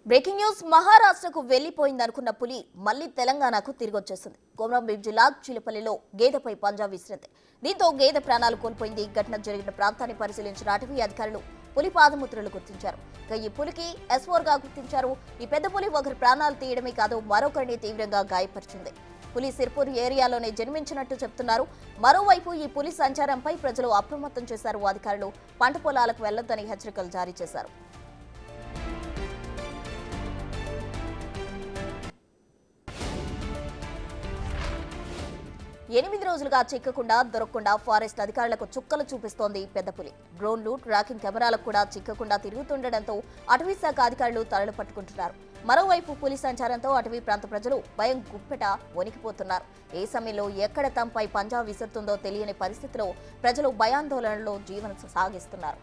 Breaking news మహారాష్ట్రకు వెళ్లిపోయిందనుకున్న పులి మళ్లీ తెలంగాణకు తిరిగి వచ్చేసింది. కొమరంభీం జిల్లా చీలపల్లిలో గేదెపై పంజా విసిరింది. దీంతో గేదె ప్రాణాలు కోల్పోయింది. ఘటన జరిగిన ప్రాంతాన్ని పరిశీలించిన అటవీ అధికారులు పులి పాదముద్రలు గుర్తించారు. ఈ పులికి S4 గా గుర్తించారు. ఈ పెద్ద పులి ఒకరి ప్రాణాలు తీయడమే కాదు మరొకరిని తీవ్రంగా గాయపరిచింది. పులి సిర్పూర్ ఏరియాలోనే జన్మించినట్టు చెప్తున్నారు. మరోవైపు ఈ పులి సంచారంపై ప్రజలు అప్రమత్తం చేశారు. అధికారులు పంట పొలాలకు వెళ్లొద్దని హెచ్చరికలు జారీ చేశారు. ఎనిమిది రోజులుగా చిక్కకుండా దొరకకుండా ఫారెస్ట్ అధికారులకు చుక్కలు చూపిస్తోంది పెద్ద పులి. డ్రోన్లు ట్రాకింగ్ కెమెరాలకు కూడా చిక్కకుండా తిరుగుతుండటంతో అటవీ శాఖ అధికారులు తరలు పట్టుకుంటున్నారు. మరోవైపు పులి సంచారంతో అటవీ ప్రాంత ప్రజలు భయం గుప్పెట వణికిపోతున్నారు. ఏ సమయంలో ఎక్కడ తమపై పంజా విసురుతుందో తెలియని పరిస్థితిలో ప్రజలు భయాందోళనలో జీవనం సాగిస్తున్నారు.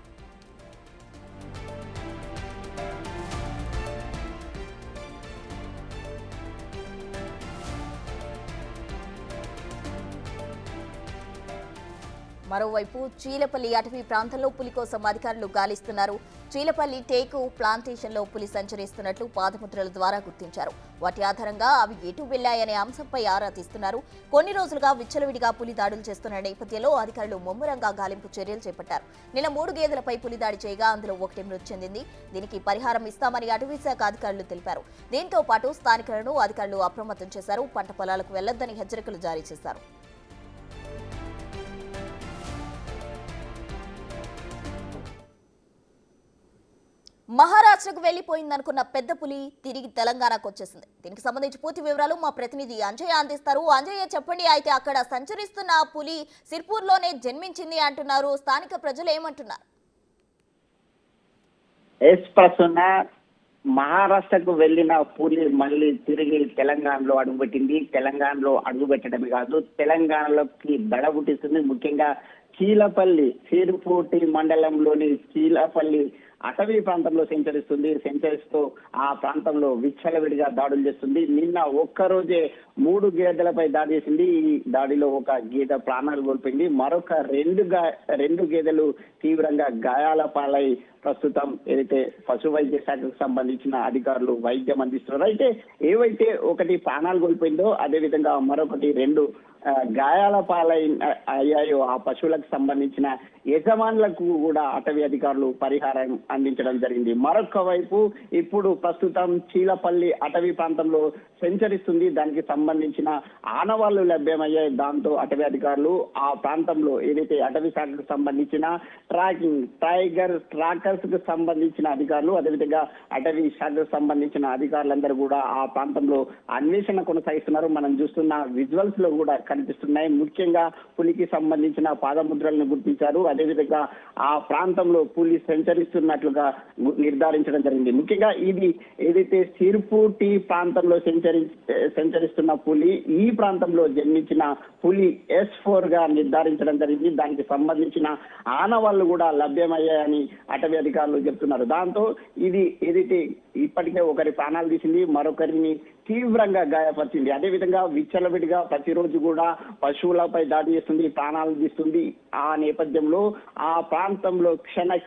మరోవైపు చీలపల్లి అటవీ ప్రాంతంలో పులి కోసం అధికారులు గాలిస్తున్నారు. చీలపల్లి టేకు ప్లాంటేషన్లో పులి సంచరిస్తున్నట్లు పాదముద్రల ద్వారా గుర్తించారు. వాటి ఆధారంగా అవి ఎటు వెళ్లాయనే అంశంపై ఆరా తీస్తున్నారు. కొన్ని రోజులుగా విచ్చలవిడిగా పులి దాడులు చేస్తున్న నేపథ్యంలో అధికారులు ముమ్మరంగా గాలింపు చర్యలు చేపట్టారు. నిన్న 3 గేదెలపై పులి దాడి చేయగా అందులో ఒకటి మృతి చెందింది. దీనికి పరిహారం ఇస్తామని అటవీ శాఖ అధికారులు తెలిపారు. దీంతో పాటు స్థానికులను అధికారులు అప్రమత్తం చేశారు. పంట పొలాలకు వెళ్లొద్దని హెచ్చరికలు జారీ చేశారు. మహారాష్ట్రకు వెళ్లిపోయిందనుకున్న పెద్ద పులి తిరిగి తెలంగాణకు వచ్చేసింది. దీనికి సంబంధించి పూర్తి వివరాలు మా ప్రతినిధి అంజయ్య అందిస్తారు. అంజయ్య, చెప్పండి, అయితే అక్కడ సంచరిస్తున్న పులి సిర్పూర్లోనే జన్మించింది అంటున్నారు. స్థానిక ప్రజలు ఏమంటున్నారు? మహారాష్ట్రకు వెళ్లిన పులి మళ్ళీ తిరిగి తెలంగాణలో అడుగుపెట్టింది. తెలంగాణలో అడుగుపెట్టడమే కాదు, తెలంగాణలోకి దడబుట్టిస్తుంది. ముఖ్యంగా చీలపల్లి సిరుపూటి మండలంలోని చీలపల్లి అటవీ ప్రాంతంలో సంచరిస్తూ ఆ ప్రాంతంలో విచ్చలవిడిగా దాడులు చేస్తుంది. నిన్న ఒక్కరోజే 3 గేదెలపై దాడి చేసింది. ఈ దాడిలో ఒక గేదె ప్రాణాలు కోల్పోయింది. మరొక రెండు గేదెలు తీవ్రంగా గాయాల పాలై ప్రస్తుతం ఏదైతే పశు వైద్య శాఖకు సంబంధించిన అధికారులు వైద్యం అందిస్తున్నారు. అయితే ఏవైతే ఒకటి ప్రాణాలు కోల్పోయిందో అదే విధంగా మరొకటి 2 గాయాల పాలై అయ్యాయో ఆ పశువులకు సంబంధించిన యజమానులకు కూడా అటవీ అధికారులు పరిహారం అందించడం జరిగింది. మరొక వైపు ఇప్పుడు ప్రస్తుతం చీలపల్లి అటవీ ప్రాంతంలో సంచరిస్తుంది. దానికి సంబంధించిన ఆనవాళ్లు లభ్యమయ్యాయి. దాంతో అటవీ అధికారులు ఆ ప్రాంతంలో ఏదైతే అటవీ శాఖకు సంబంధించిన ట్రాకర్స్ కు సంబంధించిన అధికారులు, అదేవిధంగా అటవీ శాఖకు సంబంధించిన అధికారులందరూ కూడా ఆ ప్రాంతంలో అన్వేషణ కొనసాగిస్తున్నారు. మనం చూస్తున్న విజువల్స్ లో కూడా కనిపిస్తున్నాయి. ముఖ్యంగా పులికి సంబంధించిన పాదముద్రలను గుర్తించారు. అదేవిధంగా ఆ ప్రాంతంలో పులి సంచరిస్తున్నట్లుగా నిర్ధారించడం జరిగింది. ముఖ్యంగా ఇది ఏదైతే సిర్పూటి ప్రాంతంలో సంచరిస్తున్న పులి, ఈ ప్రాంతంలో జన్మించిన పులి S4 గా నిర్ధారించడం జరిగింది. దానికి సంబంధించిన ఆనవాళ్లు కూడా లభ్యమయ్యాయని అటవీ అధికారులు చెప్తున్నారు. దాంతో ఇది ఏదైతే ఇప్పటికే ఒకరి ప్రాణాలు తీసింది, మరొకరిని తీవ్రంగా గాయపరిచింది. అదేవిధంగా విచ్చలవిడిగా ప్రతిరోజు కూడా పశువులపై దాడి చేస్తుంది, ప్రాణాలు తీస్తుంది. ఆ నేపథ్యంలో ఆ ప్రాంతంలో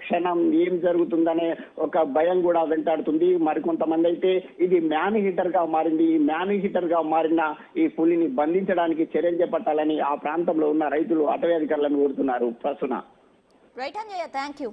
క్షణం ఏం జరుగుతుందనే ఒక భయం కూడా వెంటాడుతుంది. మరికొంతమంది అయితే ఇది మ్యాన్ హీటర్ గా మారింది. ఈ మ్యాన్ హీటర్ గా మారిన ఈ పులిని బంధించడానికి చర్యలు చేపట్టాలని ఆ ప్రాంతంలో ఉన్న రైతులు అటవీ అధికారులను కోరుతున్నారు. ప్రస్తుతం రైట్ అంజయ్య, థ్యాంక్ యూ.